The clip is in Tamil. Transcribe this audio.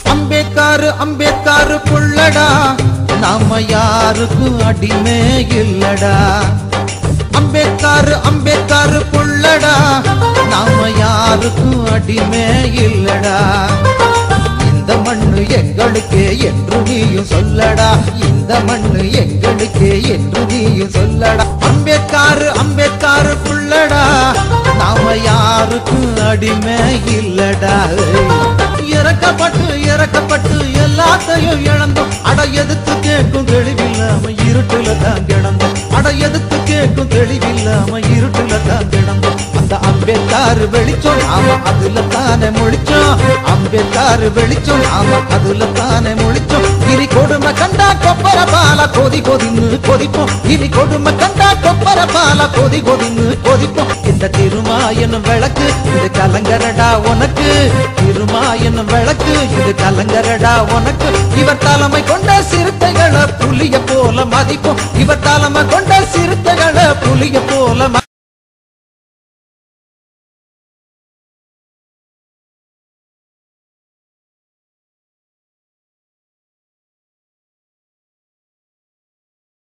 அம்பேத்கர் புள்ளடா நாம யாருக்கும் அடிமை இல்லடா. அம்பேத்கர் புள்ளடா நாம யாருக்கும் அடிமை இல்லடா. இந்த மண்ணு எங்களுக்கே என்று நீயும் சொல்லடா. இந்த மண்ணு எங்களுக்கே என்று நீயும் சொல்லடா. அம்பேத்கர் புள்ளடா நாம யாருக்கும் அடிமை இல்லடா. இறக்கப்பட்டு எல்லாத்தையும் இழந்தோம். அட எதுக்கு கேட்கும் தெளிவில்லாம இருட்டுல தான் கிடந்தோம். அட எதுக்கு கேட்கும் தெளிவில்லாம இருட்டுல தான் கிடந்தோம். அந்த அம்பேத்கர் வெளிச்சம் நாம அதுல தானே முழிச்சோம். அம்பேத்கர் வெளிச்சம் நாம அதுல தானே முழிச்சோம். இனி கொடுமை கண்டா கொப்பர பால கொதி கொதின்னு கொதிப்போம். இனி கொடுமை கண்டா கொப்பர பால கொதி கொதின்னு கொதிப்போம். இந்த திருமாயனும் விளக்கு இது கலங்கரடா உனக்கு. திருமாயனும் விளக்கு இது கலங்கரடா உனக்கு. இவர் தலைமை கொண்ட சிறுத்தைகளை புலிய போல மதிப்போம். இவர் தலைமை கொண்ட சிறுத்தைகளை புலிய போல